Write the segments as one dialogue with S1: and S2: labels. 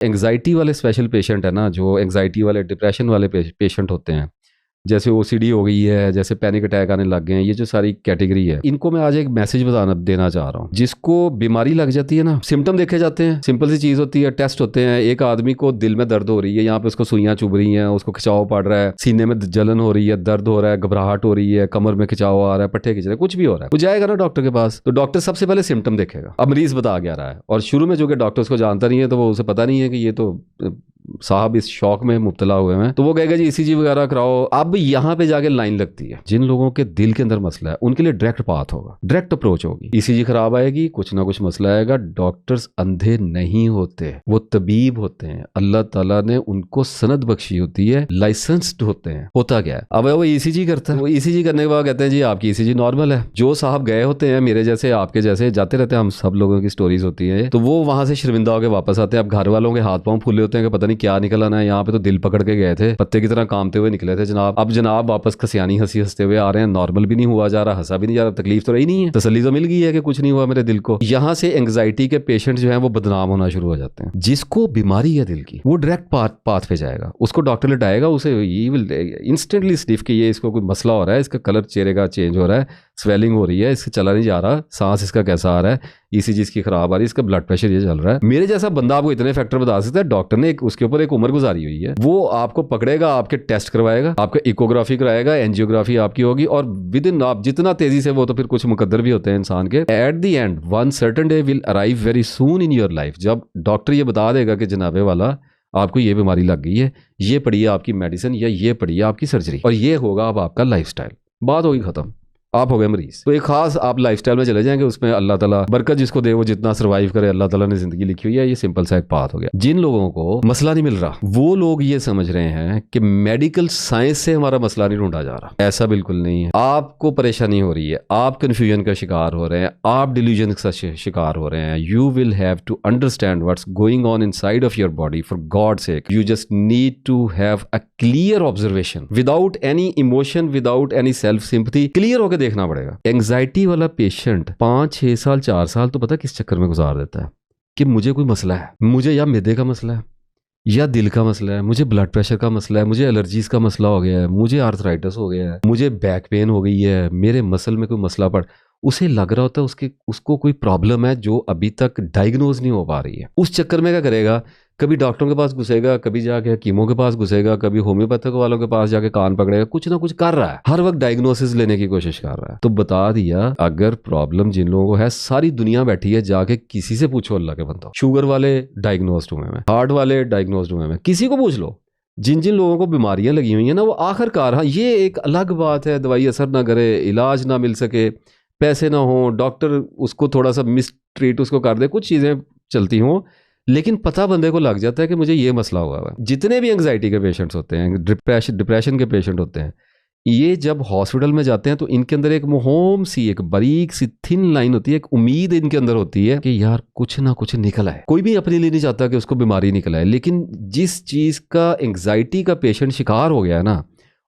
S1: Anxiety वाले special patient है ना, जो एंग्जाइटी वाले डिप्रेशन वाले पेशेंट होते हैं, जैसे ओसीडी हो गई है, जैसे पैनिक अटैक आने लग गए हैं, ये जो सारी कैटेगरी है, इनको मैं आज एक मैसेज देना चाह रहा हूँ। जिसको बीमारी लग जाती है ना, सिम्टम देखे जाते हैं, सिंपल सी चीज होती है, टेस्ट होते हैं। एक आदमी को दिल में दर्द हो रही है, यहाँ पे उसको सुइयां चुभ रही हैं, उसको खिंचाव पड़ रहा है, सीने में जलन हो रही है, दर्द हो रहा है, घबराहट हो रही है, कमर में खिंचाव आ रहा है, पट्टे खिंच रहे हैं, कुछ भी हो रहा है, वो जाएगा ना डॉक्टर के पास, तो डॉक्टर सबसे पहले सिम्टम देखेगा। अब मरीज बता क्या रहा है, और शुरू में जो कि डॉक्टर उसको जानता नहीं है, तो वो उसे पता नहीं है कि ये तो साहब इस शौक में मुब्तला हुए हैं, तो वो कहेगा जी ईसीजी वगैरह कराओ। अब यहाँ पे जाके लाइन लगती है। जिन लोगों के दिल के अंदर मसला है उनके लिए डायरेक्ट पाथ होगा, डायरेक्ट अप्रोच होगी। ईसीजी खराब आएगी, कुछ ना कुछ मसला आएगा। डॉक्टर्स अंधे नहीं होते, वो तबीब होते हैं। अल्लाह ताला ने उनको सनद बख्शी होती है, लाइसेंस्ड होते हैं। होता क्या है, अब वो ईसीजी करता है, वो ईसीजी करने के बाद कहते हैं जी आपकी ईसीजी नॉर्मल है। जो साहब गए होते हैं, मेरे जैसे आपके जैसे जाते रहते हैं, हम सब लोगों की स्टोरीज होती है, तो वो वहां से शर्मिंदा होकर वापस आते हैं। अब घर वालों के हाथ पांव फूले होते हैं कि पता नहीं क्या निकल आना है, यहाँ पे तो दिल पकड़ के गए थे, पत्ते की तरह कामते हुए निकले थे जनाब। अब जनाब वापस खसियानी हंसी हंसते हुए आ रहे हैं, नॉर्मल भी नहीं हुआ जा रहा, हंसा भी नहीं जा रहा, तकलीफ तो रही नहीं है, तसल्ली तो मिल गई है कि कुछ नहीं हुआ मेरे दिल को। यहाँ से एंग्जाइटी के पेशेंट जो है वो बदनाम होना शुरू हो जाते हैं। जिसको बीमारी है दिल की, वो डायरेक्ट पाथ पे जाएगा, उसको डॉक्टर लटाएगा, उसे इंस्टेंटली स्टिफ कि ये इसको कोई मसला हो रहा है, इसका कलर चेहरे का चेंज हो रहा है, स्वेलिंग हो रही है, इससे चला नहीं जा रहा, सांस इसका कैसा आ रहा है, ईसीजी इसकी खराब आ रही है, इसका ब्लड प्रेशर ये चल रहा है। मेरे जैसा बंदा आपको इतने फैक्टर बता सकता है। डॉक्टर ने उसके ऊपर एक उम्र गुजारी हुई है। वो आपको पकड़ेगा, आपके टेस्ट करवाएगा, आपका इकोग्राफी कराएगा, एंजियोग्राफी आपकी होगी, और विद इन आप जितना तेजी से, वो तो फिर कुछ मुकद्दर भी होते हैं इंसान के, at the end one certain day will arrive very soon in your life. जब डॉक्टर ये बता देगा कि जनाबे वाला आपको ये बीमारी लग गई है, ये पड़ी है आपकी मेडिसिन, या ये पड़ी है आपकी सर्जरी, और ये होगा अब आपका लाइफस्टाइल, बात होगी खत्म, आप हो गए मरीज। तो एक खास आप लाइफस्टाइल में चले जाएंगे, उसमें अल्लाह ताला बरकत जिसको दे, वो जितना सर्वाइव करे, अल्लाह ताला ने जिंदगी लिखी हुई है। ये सिंपल सा एक बात हो गया। जिन लोगों को मसला नहीं मिल रहा, वो लोग ये समझ रहे हैं कि मेडिकल साइंस से हमारा मसला नहीं ढूंढा जा रहा। ऐसा बिल्कुल नहीं है। आपको परेशानी हो रही है, आप कंफ्यूजन का शिकार हो रहे हैं, आप डिल्यूजन का शिकार हो रहे हैं। You will have to understand what's going on inside of your body, for God sake. You just need to have a clear observation, without any emotion, without any self sympathy, clear होकर देखना पड़ेगा। Anxiety वाला patient 5-6 साल 4 साल तो पता किस चक्कर में गुजार देता है कि मुझे कोई मसला है, मुझे या मैदे का मसला है, या दिल का मसला है, मुझे ब्लड प्रेशर का मसला है, मुझे एलर्जीज का मसला हो गया है, मुझे आर्थराइटिस हो गया है, मुझे बैक पेन हो गई है, मेरे मसल में कोई मसला पड़। उसे लग रहा होता है उसको कोई प्रॉब्लम है जो अभी तक डायग्नोज नहीं हो पा रही है। उस चक्कर में क्या करेगा, कभी डॉक्टरों के पास घुसेगा, कभी जाके हकीमों के पास घुसेगा, कभी होम्योपैथिक वालों के पास जाके कान पकड़ेगा, कुछ ना कुछ कर रहा है, हर वक्त डायग्नोसिस लेने की कोशिश कर रहा है। तो बता दिया, अगर प्रॉब्लम जिन लोगों को है, सारी दुनिया बैठी है, जाके किसी से पूछो, अल्लाह के बंदो। शुगर वाले डायग्नोस्ड हुए हैं, हार्ट वाले डायग्नोस्ड हुए हैं, किसी को पूछ लो। जिन जिन लोगों को बीमारियां लगी हुई हैं ना, वो आखिरकार, हाँ ये एक अलग बात है, दवाई असर ना करे, इलाज ना मिल सके, पैसे ना हो, डॉक्टर उसको थोड़ा सा मिसट्रीट उसको कर दे, कुछ चीज़ें चलती हों, लेकिन पता बंदे को लग जाता है कि मुझे ये मसला हुआ है। जितने भी एंग्जाइटी के पेशेंट्स होते हैं, डिप्रेशन के पेशेंट होते हैं, ये जब हॉस्पिटल में जाते हैं तो इनके अंदर एक मोहम सी, एक बारीक सी थिन लाइन होती है, एक उम्मीद इनके अंदर होती है कि यार कुछ ना कुछ निकल आए। कोई भी अपने लिए नहीं चाहता कि उसको बीमारी निकल आए, लेकिन जिस चीज़ का एंग्जाइटी का पेशेंट शिकार हो गया है ना,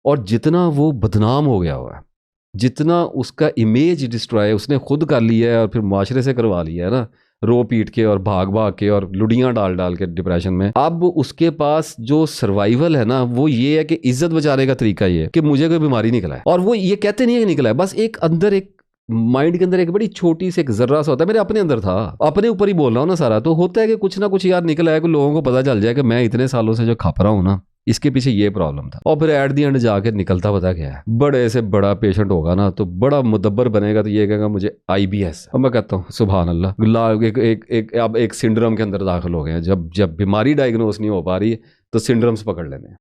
S1: और जितना वो बदनाम हो गया हुआ है, जितना उसका इमेज डिस्ट्रॉय उसने खुद कर लिया है और फिर मुआशरे से करवा लिया है ना, रो पीट के और भाग भाग के और लुडियां डाल डाल के डिप्रेशन में, अब उसके पास जो सर्वाइवल है ना, वो ये है कि इज्जत बचाने का तरीका ये है कि मुझे कोई बीमारी निकला है। और वो ये कहते नहीं है कि निकला है, बस एक अंदर, एक माइंड के अंदर एक बड़ी छोटी सी एक जर्रा सा होता है, मेरे अपने अंदर था, अपने ऊपर ही बोल रहा हूँ ना सारा, तो होता है कि कुछ ना कुछ यार निकला है, कि लोगों को पता चल जाए कि मैं इतने सालों से जो खप रहा हूँ ना, इसके पीछे ये प्रॉब्लम था। और फिर एट दी एंड जाके निकलता पता क्या है, बड़े से बड़ा पेशेंट होगा ना, तो बड़ा मुदब्बर बनेगा, तो ये कहेगा मुझे IBS। अब मैं कहता हूँ सुभान अल्लाह, अब एक सिंड्रोम के अंदर दाखिल हो गए हैं। जब बीमारी डायग्नोस नहीं हो पा रही तो सिंड्रोम्स पकड़ लेने हैं।